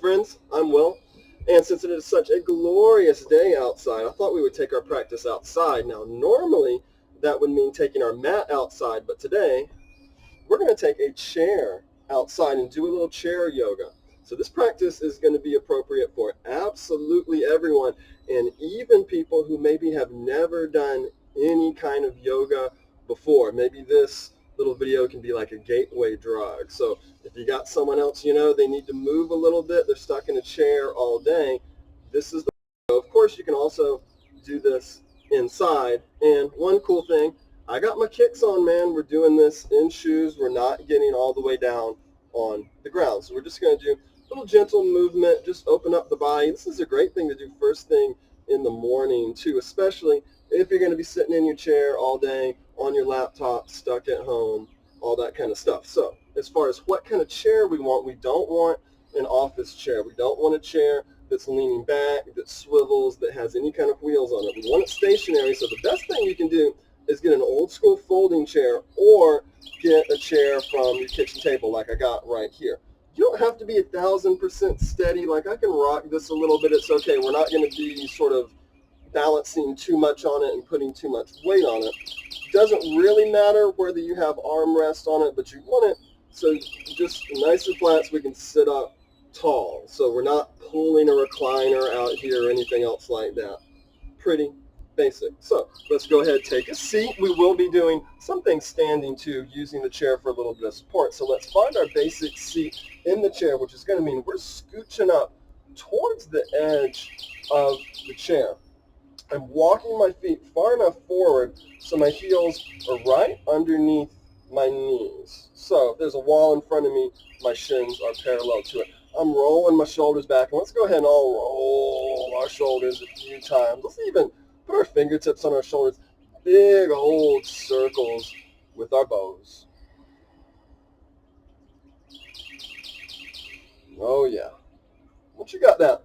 friends, I'm Will, and since it is such a glorious day outside, I thought we would take our practice outside. Now, normally that would mean taking our mat outside, but today we're going to take a chair outside and do a little chair yoga. So this practice is going to be appropriate for absolutely everyone, and even people who maybe have never done any kind of yoga before. Maybe this little video can be like a gateway drug. So if you got someone else, they need to move a little bit, they're stuck in a chair all day, this is the video. Of course, you can also do this inside. And one cool thing, I got my kicks on, man. We're doing this in shoes. We're not getting all the way down on the ground. So we're just going to do a little gentle movement, just open up the body. This is a great thing to do first thing in the morning too, especially if you're going to be sitting in your chair all day, on your laptop, stuck at home, all that kind of stuff. So as far as what kind of chair we don't want an office chair. We don't want a chair that's leaning back, that swivels, that has any kind of wheels on it. We want it stationary. So the best thing you can do is get an old school folding chair or get a chair from your kitchen table like I got right here. You don't have to be 1,000% steady. Like I can rock this a little bit. It's okay. We're not going to be sort of balancing too much on it and putting too much weight on it. Doesn't really matter whether you have armrest on it, but you want it so just nice and flat so we can sit up tall. So we're not pulling a recliner out here or anything else like that. Pretty basic. So let's go ahead, take a seat. We will be doing something standing too, using the chair for a little bit of support. So let's find our basic seat in the chair, which is going to mean we're scooching up towards the edge of the chair. I'm walking my feet far enough forward so my heels are right underneath my knees. So if there's a wall in front of me, my shins are parallel to it. I'm rolling my shoulders back. And let's go ahead and all roll our shoulders a few times. Let's even put our fingertips on our shoulders. Big old circles with our bows. Oh yeah. Once you got that,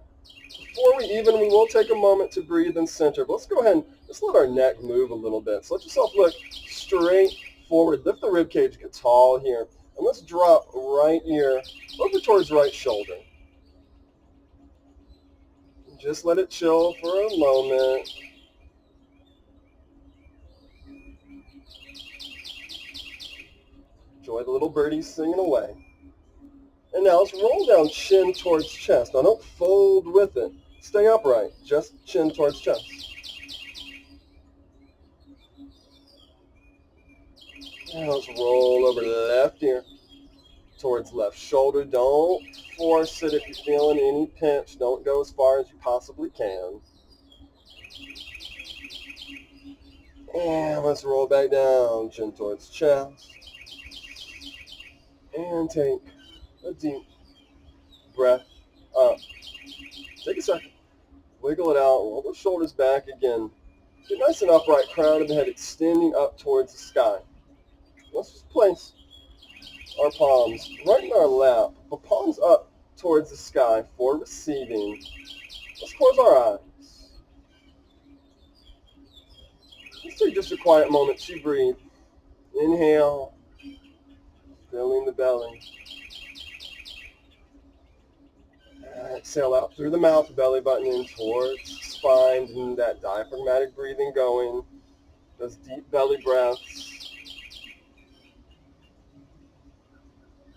before we will take a moment to breathe and center. But let's go ahead and just let our neck move a little bit. So let yourself look straight forward. Lift the rib cage, get tall here. And let's drop right ear over towards right shoulder. Just let it chill for a moment. Enjoy the little birdies singing away. And now let's roll down chin towards chest. Now don't fold with it. Stay upright. Just chin towards chest. And let's roll over to the left ear towards left shoulder. Don't force it if you're feeling any pinch. Don't go as far as you possibly can. And let's roll back down, chin towards chest. And take a deep breath up. Take a second. Wiggle it out. Roll the shoulders back again. Get nice and upright, crown of the head extending up towards the sky. Let's just place our palms right in our lap. The palms up towards the sky for receiving. Let's close our eyes. Let's take just a quiet moment to breathe. Inhale, filling the belly. Exhale out through the mouth, belly button in towards the spine, and that diaphragmatic breathing going. Those deep belly breaths.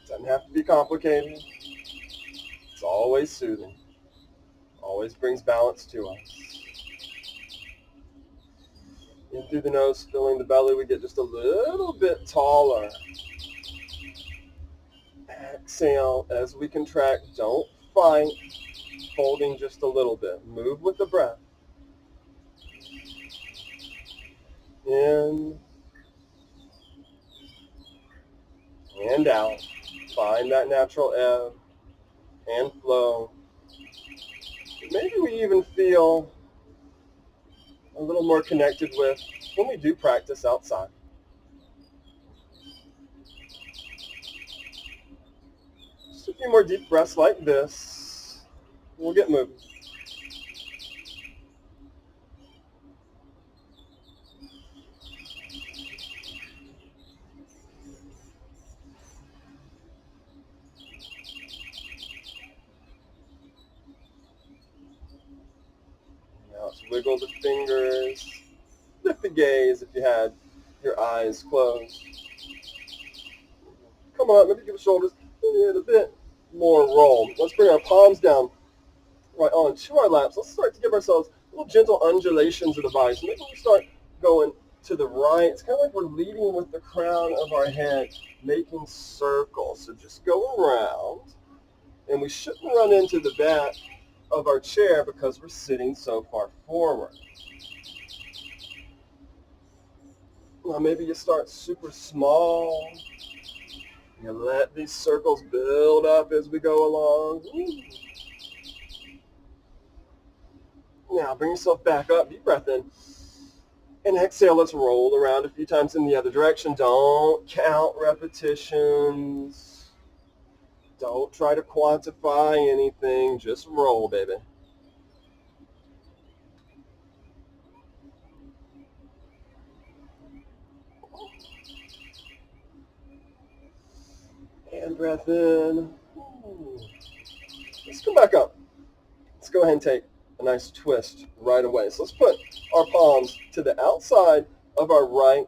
Doesn't have to be complicated. It's always soothing. Always brings balance to us. In through the nose, filling the belly, we get just a little bit taller. Exhale as we contract. Don't fight. Holding just a little bit. Move with the breath. In and out. Find that natural ebb and flow. Maybe we even feel a little more connected with when we do practice outside. Just a few more deep breaths like this. We'll get moving. Wiggle the fingers. Lift the gaze if you had your eyes closed. Come on, maybe give the shoulders a little bit more roll. Let's bring our palms down right onto our laps. Let's start to give ourselves little gentle undulations of the body. So maybe we start going to the right. It's kind of like we're leading with the crown of our head, making circles. So just go around, and we shouldn't run into the back of our chair because we're sitting so far forward. Now maybe you start super small. You let these circles build up as we go along. Now bring yourself back up, deep breath in. And exhale, let's roll around a few times in the other direction. Don't count repetitions. Don't try to quantify anything. Just roll, baby. And breath in. Let's come back up. Let's go ahead and take a nice twist right away. So let's put our palms to the outside of our right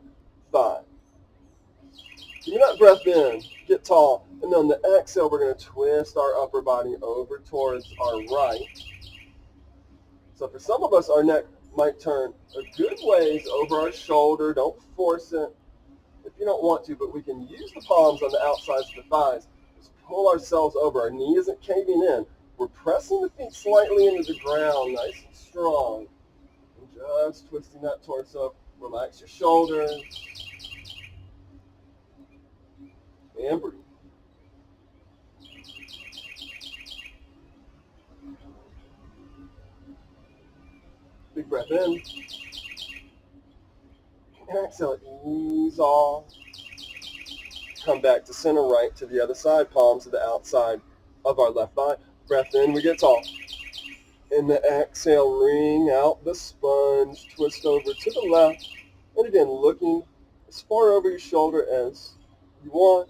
thigh. Give that breath in, get tall, and on the exhale, we're going to twist our upper body over towards our right. So for some of us, our neck might turn a good ways over our shoulder. Don't force it if you don't want to, but we can use the palms on the outsides of the thighs. Just pull ourselves over. Our knee isn't caving in. We're pressing the feet slightly into the ground, nice and strong. And just twisting that torso. Relax your shoulders. And breathe. Big breath in. And exhale, ease off. Come back to center right to the other side, palms to the outside of our left thigh. Breath in, we get tall. In the exhale, wring out the sponge, twist over to the left. And again, looking as far over your shoulder as you want.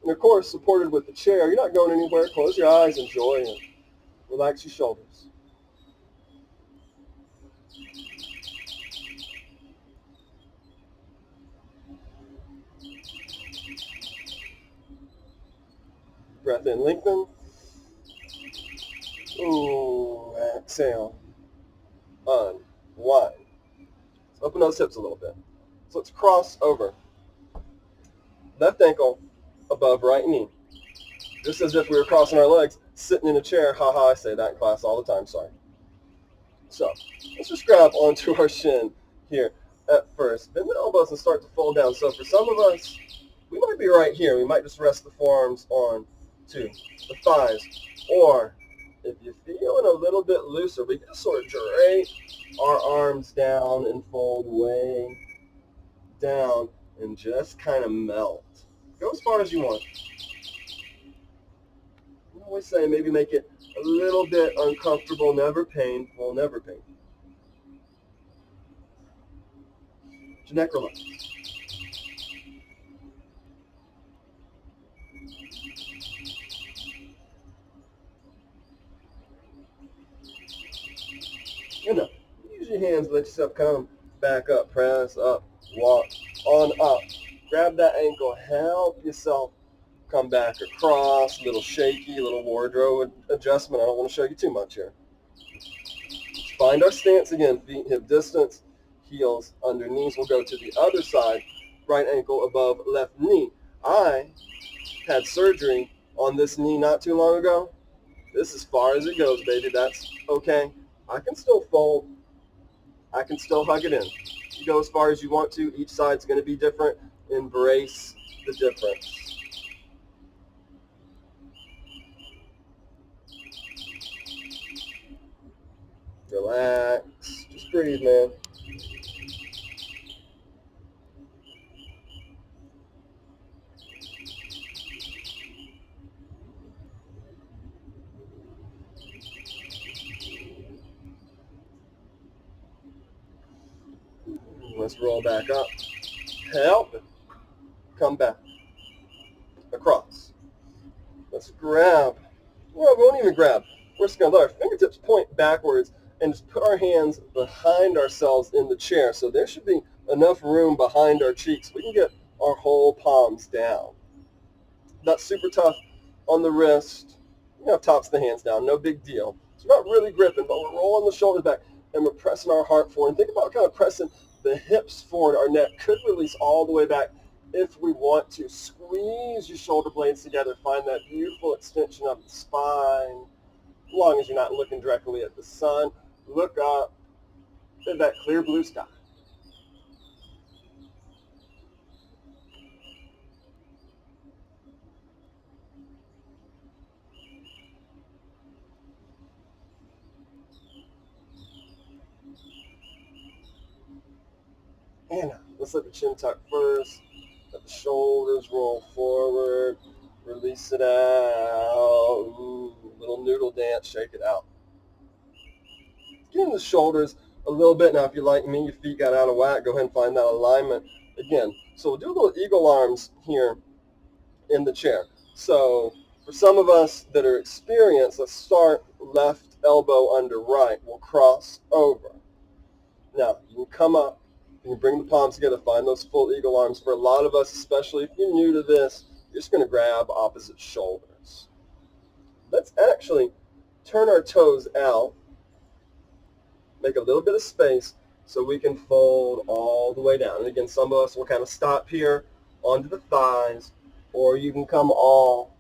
And of course, supported with the chair. You're not going anywhere. Close your eyes, enjoy it. Relax your shoulders. Breath in, lengthen. Ooh, exhale. Unwind. Let's open those hips a little bit. So let's cross over. Left ankle above right knee. Just as if we were crossing our legs, sitting in a chair. Haha, I say that in class all the time, sorry. So let's just grab onto our shin here at first. Bend the elbows and start to fold down. So for some of us, we might be right here. We might just rest the forearms on to the thighs. Or if you're feeling a little bit looser, we can just sort of drape our arms down and fold way down and just kind of melt. Go as far as you want. I always say maybe make it a little bit uncomfortable, never painful, never painful. Your neck relax. And up. Use your hands, let yourself come back up, press up, walk on up. Grab that ankle, help yourself come back across, a little shaky, a little wardrobe adjustment. I don't want to show you too much here. Find our stance again, feet hip distance, heels under knees. We'll go to the other side, right ankle above left knee. I had surgery on this knee not too long ago. This is as far as it goes, baby. That's okay. I can still fold. I can still hug it in. You go as far as you want to. Each side's going to be different. Embrace the difference. Relax. Just breathe, man. Let's roll back up. Help it. Come back. Across. Let's grab. Well, we won't even grab. We're just going to let our fingertips point backwards and just put our hands behind ourselves in the chair. So there should be enough room behind our cheeks. We can get our whole palms down. That's super tough on the wrist. You know, tops the hands down, no big deal. So we're not really gripping, but we're rolling the shoulders back and we're pressing our heart forward. And think about kind of pressing the hips forward. Our neck could release all the way back if we want to. Squeeze your shoulder blades together. Find that beautiful extension of the spine. As long as you're not looking directly at the sun, look up at that clear blue sky. And let's let the chin tuck first. Let the shoulders roll forward. Release it out. Ooh, little noodle dance. Shake it out. Get in the shoulders a little bit. Now, if you're like me, your feet got out of whack, go ahead and find that alignment again. So we'll do a little eagle arms here in the chair. So for some of us that are experienced, let's start left elbow under right. We'll cross over. Now, you can come up. You can bring the palms together, find those full eagle arms. For a lot of us, especially if you're new to this, you're just going to grab opposite shoulders. Let's actually turn our toes out, make a little bit of space so we can fold all the way down. And again, some of us will kind of stop here onto the thighs, or you can come all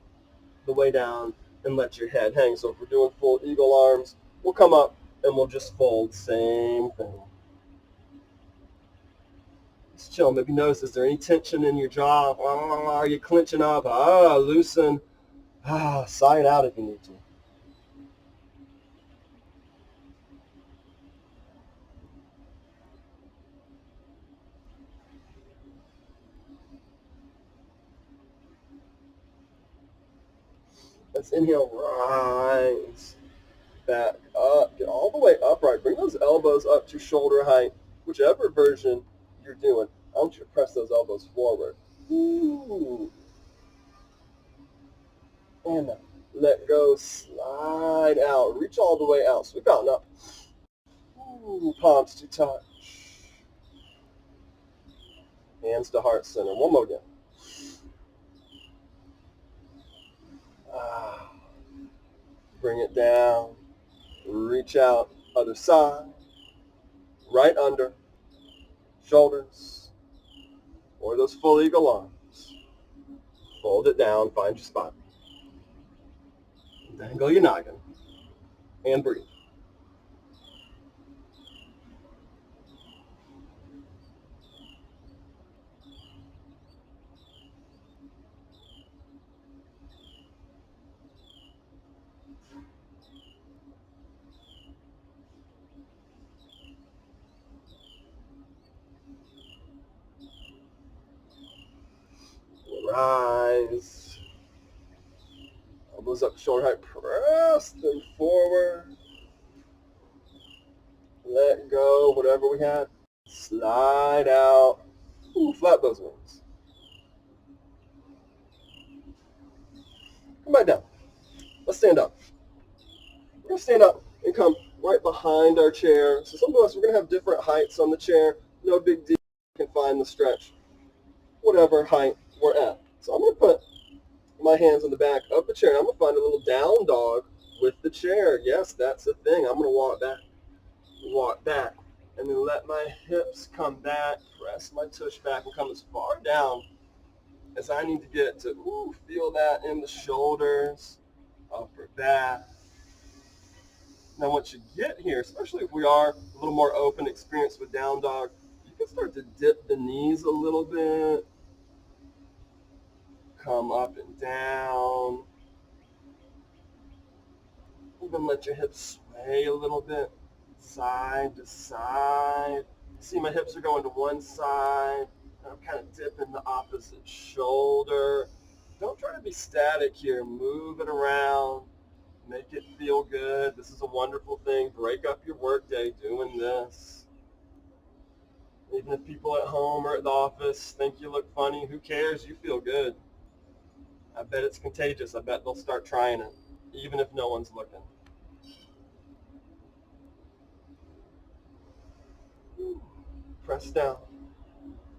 the way down and let your head hang. So if we're doing full eagle arms, we'll come up and we'll just fold, same thing. Just chill. Maybe notice, is there any tension in your jaw? Are you clenching up? Loosen. Sigh it out if you need to. Let's inhale, rise, back up, get all the way upright. Bring those elbows up to shoulder height, whichever version you're doing. I want you to press those elbows forward. Ooh. And let go, slide out, reach all the way out, sweep out and up. Ooh, palms to touch. Hands to heart center. One more again. Bring it down. Reach out. Other side. Right under. Shoulders. Or those full eagle arms. Fold it down. Find your spot. Dangle your noggin. And breathe. Rise. Elbows up, shoulder height. Press them forward. Let go, whatever we had. Slide out. Ooh, flap those wings. Come back down. Let's stand up. We're going to stand up and come right behind our chair. So some of us, we're going to have different heights on the chair. No big deal. You can find the stretch, whatever height we're at. So I'm going to put my hands on the back of the chair. I'm going to find a little down dog with the chair. Yes, that's the thing. I'm going to walk back, and then let my hips come back, press my tush back, and come as far down as I need to get to feel that in the shoulders, upper back. Now once you get here, especially if we are a little more open, experienced with down dog, you can start to dip the knees a little bit, come up and down, even let your hips sway a little bit, side to side. See, my hips are going to one side, and I'm kind of dipping the opposite shoulder. Don't try to be static here. Move it around. Make it feel good. This is a wonderful thing. Break up your workday doing this. Even if people at home or at the office think you look funny, who cares? You feel good. I bet it's contagious. I bet they'll start trying it, even if no one's looking. Press down.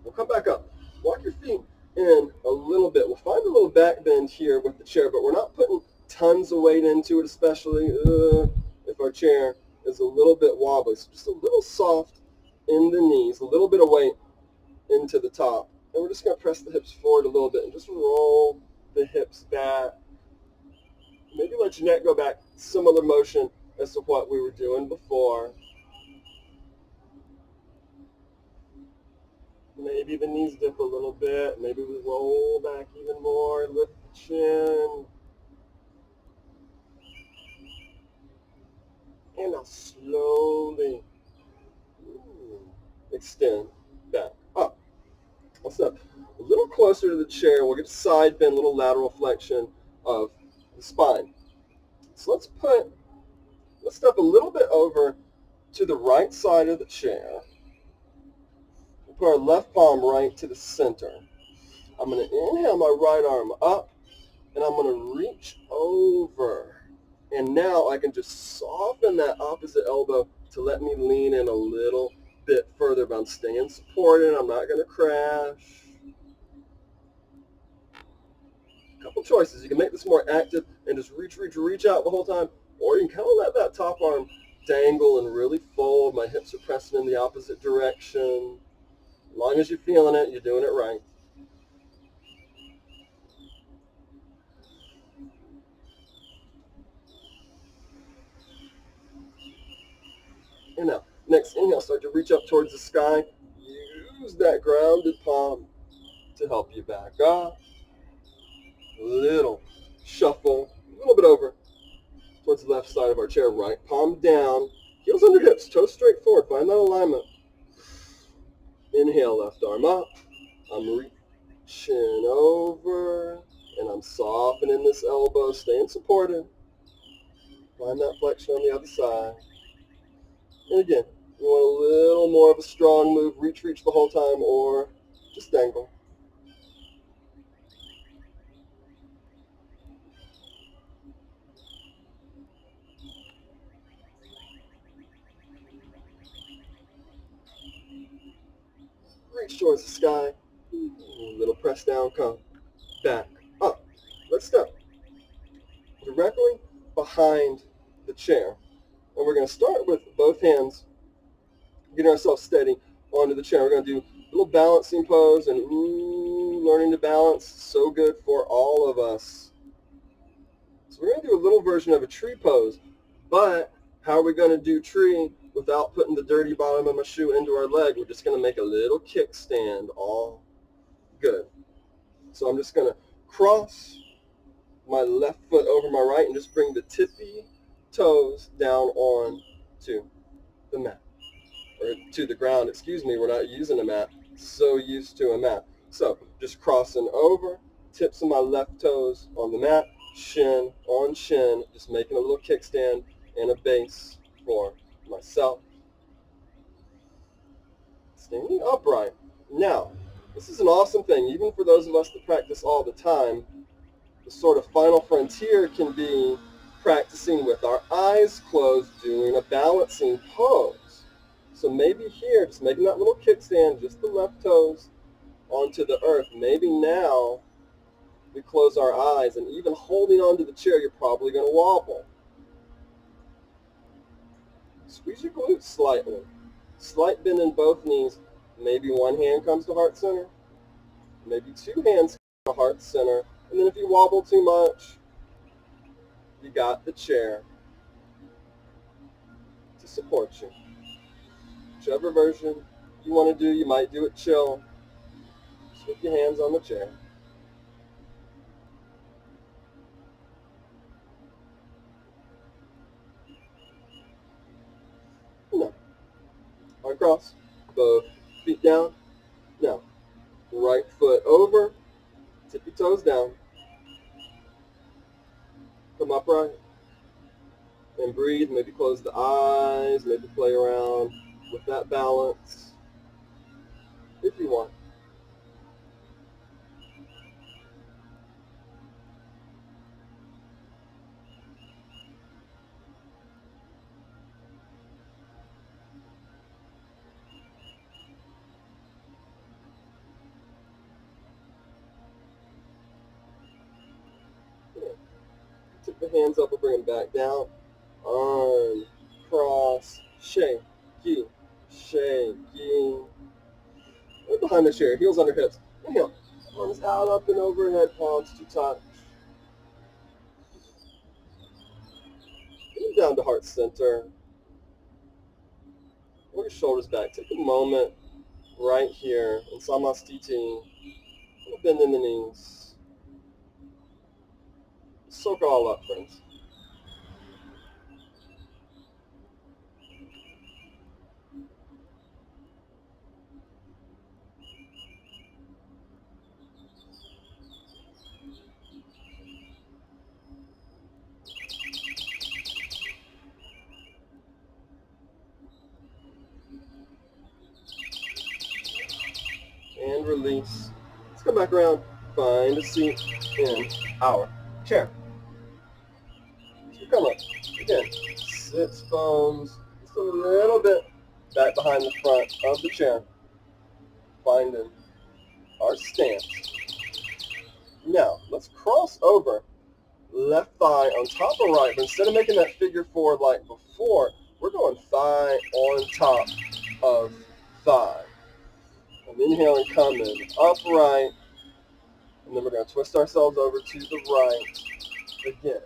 We'll come back up. Walk your feet in a little bit. We'll find a little back bend here with the chair, but we're not putting tons of weight into it, especially if our chair is a little bit wobbly. So just a little soft in the knees, a little bit of weight into the top. And we're just going to press the hips forward a little bit and just roll the hips back. Maybe let your neck go back. Similar motion as to what we were doing before. Maybe the knees dip a little bit. Maybe we roll back even more. Lift the chin. And now slowly extend back up. Let's up. A little closer to the chair. We'll get a side bend, little lateral flexion of the spine. So let's step a little bit over to the right side of the chair. We'll put our left palm right to the center. I'm going to inhale my right arm up, and I'm going to reach over. And now I can just soften that opposite elbow to let me lean in a little bit further, but I'm staying supported. I'm not going to crash. A couple choices. You can make this more active and just reach out the whole time, or you can kind of let that top arm dangle and really fold. My hips are pressing in the opposite direction. As long as you're feeling it, you're doing it right. And now, next inhale, start to reach up towards the sky. Use that grounded palm to help you back up. Little shuffle, a little bit over towards the left side of our chair. Right palm down, heels under hips, toes straight forward. Find that alignment. Inhale, left arm up. I'm reaching over, and I'm softening this elbow, staying supported. Find that flexion on the other side. And again, you want a little more of a strong move, reach the whole time, or just dangle. Reach towards the sky. A little press down, come back up. Let's step directly behind the chair. And we're going to start with both hands, getting ourselves steady onto the chair. We're going to do a little balancing pose, and learning to balance, so good for all of us. So we're going to do a little version of a tree pose, but how are we going to do tree without putting the dirty bottom of my shoe into our leg? We're just going to make a little kickstand, all good. So I'm just going to cross my left foot over my right and just bring the tippy toes down on to the mat, or to the ground, excuse me. We're not using a mat, so used to a mat. So just crossing over, tips of my left toes on the mat, shin on shin, just making a little kickstand and a base for myself. Standing upright. Now, this is an awesome thing, even for those of us that practice all the time. The sort of final frontier can be practicing with our eyes closed, doing a balancing pose. So maybe here, just making that little kickstand, just the left toes onto the earth. Maybe now we close our eyes, and even holding onto the chair, you're probably going to wobble. Squeeze your glutes slightly. Slight bend in both knees. Maybe one hand comes to heart center. Maybe two hands come to heart center. And then if you wobble too much, you got the chair to support you. Whichever version you want to do, you might do it chill, just with your hands on the chair. No. Across, both feet down. Now, right foot over, tip your toes down. Come upright and breathe. Maybe close the eyes, maybe play around with that balance if you want. Pick the hands up and bring them back down. Arm, cross, shaky, shaky. And behind the chair, heels under hips. Inhale. Arms out, up and overhead, palms to touch. And down to heart center. Roll your shoulders back. Take a moment right here in Samastiti. Bend in the knees. Soak it all up, friends. And release. Let's come back around. Find a seat in our chair. So come up. Again, sits bones just a little bit back behind the front of the chair. Finding our stance. Now, let's cross over left thigh on top of right, but instead of making that figure four like before, we're going thigh on top of thigh. I'm inhaling, coming upright, and then we're going to twist ourselves over to the right again.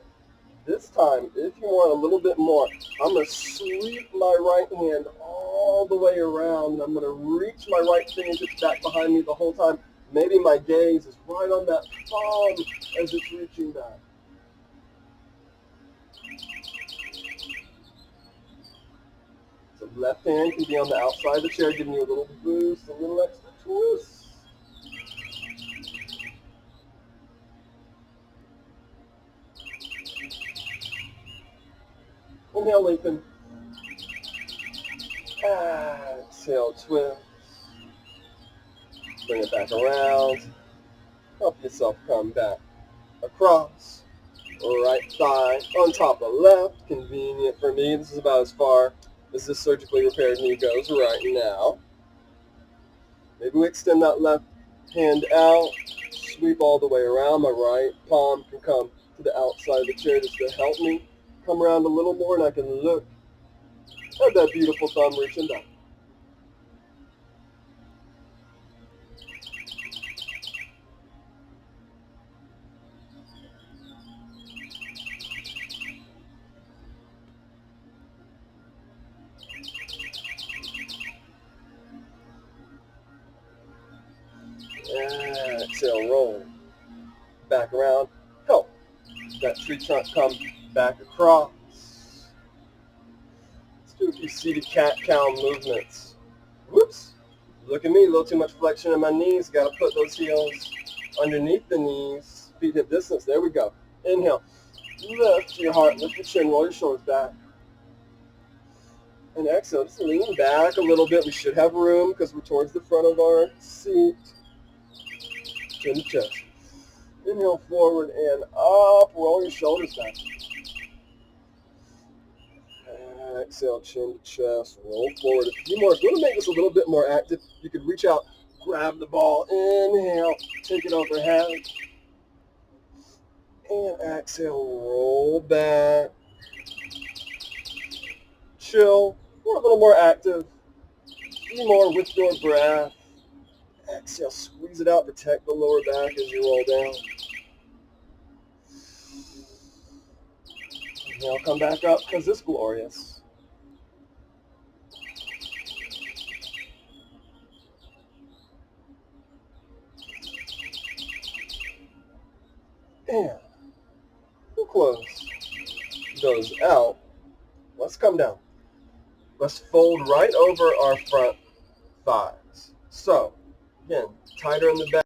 This time, if you want a little bit more, I'm going to sweep my right hand all the way around, and I'm going to reach my right fingertips back behind me the whole time. Maybe my gaze is right on that palm as it's reaching back. So left hand can be on the outside of the chair, giving you a little boost, a little extra twist. Inhale, lengthen. Exhale, twist. Bring it back around. Help yourself come back across. Right thigh on top of left. Convenient for me. This is about as far as this surgically repaired knee goes right now. Maybe we extend that left hand out. Sweep all the way around. My right palm can come to the outside of the chair just to help me come around a little more, and I can look at that beautiful thumb reaching down. Exhale, roll back around. Help that tree trunk come back across. Let's do a few seated cat-cow movements. Whoops. Look at me, a little too much flexion in my knees. Got to put those heels underneath the knees. Feet hip distance. There we go. Inhale. Lift your heart, lift your chin, roll your shoulders back. And exhale, just lean back a little bit. We should have room because we're towards the front of our seat. Chin to chest. Inhale forward and up. Roll your shoulders back. Exhale, chin to chest. Roll forward. A few more. If you want to make this a little bit more active, you could reach out, grab the ball. Inhale. Take it overhead. And exhale. Roll back. Chill. Or a little more active. A few more with your breath. Exhale, squeeze it out, protect the lower back as you roll down. Inhale, come back up because it's glorious. And we'll close those out. Let's come down. Let's fold right over our front thighs. So, again, tighter in the back,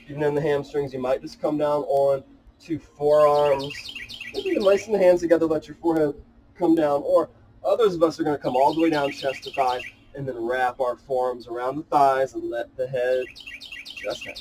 even in the hamstrings. You might just come down on to forearms. Maybe you lacing the hands together, let your forehead come down. Or others of us are going to come all the way down chest to thighs and then wrap our forearms around the thighs and let the head just hang.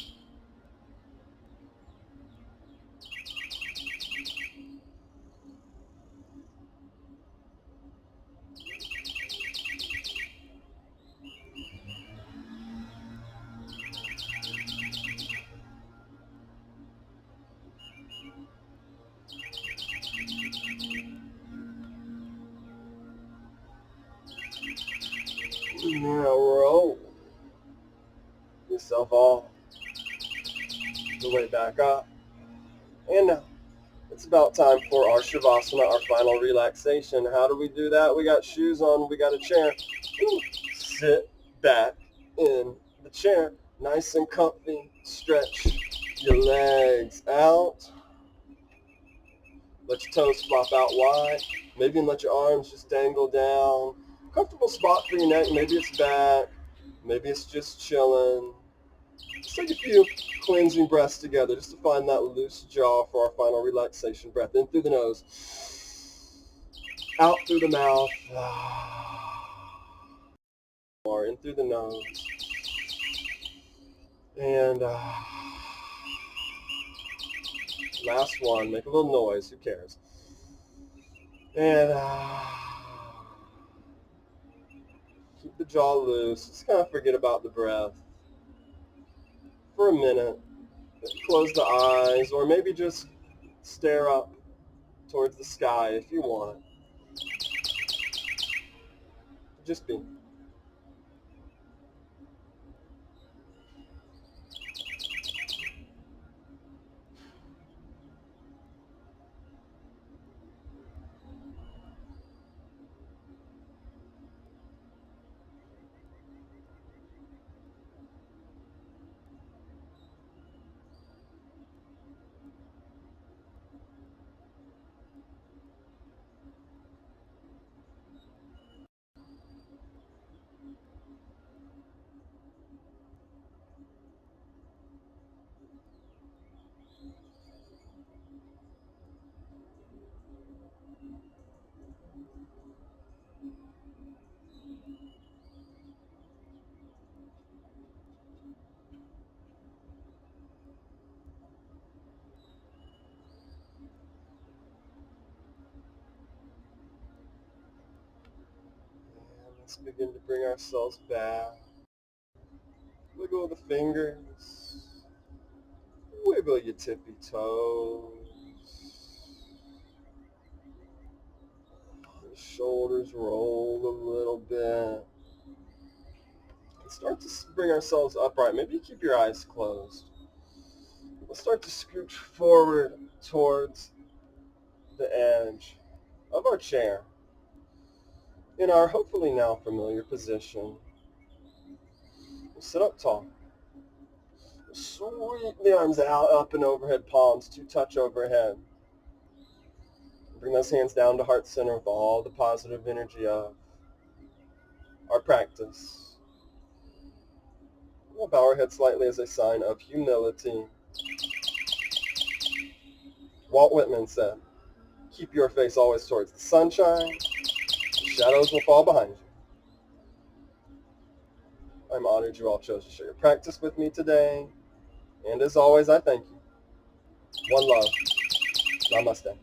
Now roll yourself all the way back up. And now it's about time for our Shavasana, our final relaxation. How do we do that? We got shoes on, we got a chair. Sit back in the chair, nice and comfy. Stretch your legs out. Let your toes flop out wide. Maybe even let your arms just dangle down. Comfortable spot for your neck. Maybe it's back. Maybe it's just chilling. Just take a few cleansing breaths together just to find that loose jaw for our final relaxation breath. In through the nose. Out through the mouth. Or in through the nose. And last one. Make a little noise. Who cares? And keep the jaw loose. Just kind of forget about the breath for a minute. Close the eyes, or maybe just stare up towards the sky if you want. Just be. And let's begin to bring ourselves back. Wiggle the fingers. Wiggle your tippy toes. The shoulders roll a little bit. And start to bring ourselves upright. Maybe keep your eyes closed. We'll start to scooch forward towards the edge of our chair in our hopefully now familiar position. We'll sit up tall. Sweep the arms out, up and overhead, palms to touch overhead. Bring those hands down to heart center with all the positive energy of our practice. We'll bow our head slightly as a sign of humility. Walt Whitman said, keep your face always towards the sunshine. The shadows will fall behind you. I'm honored you all chose to share your practice with me today. And as always, I thank you. One love. Namaste.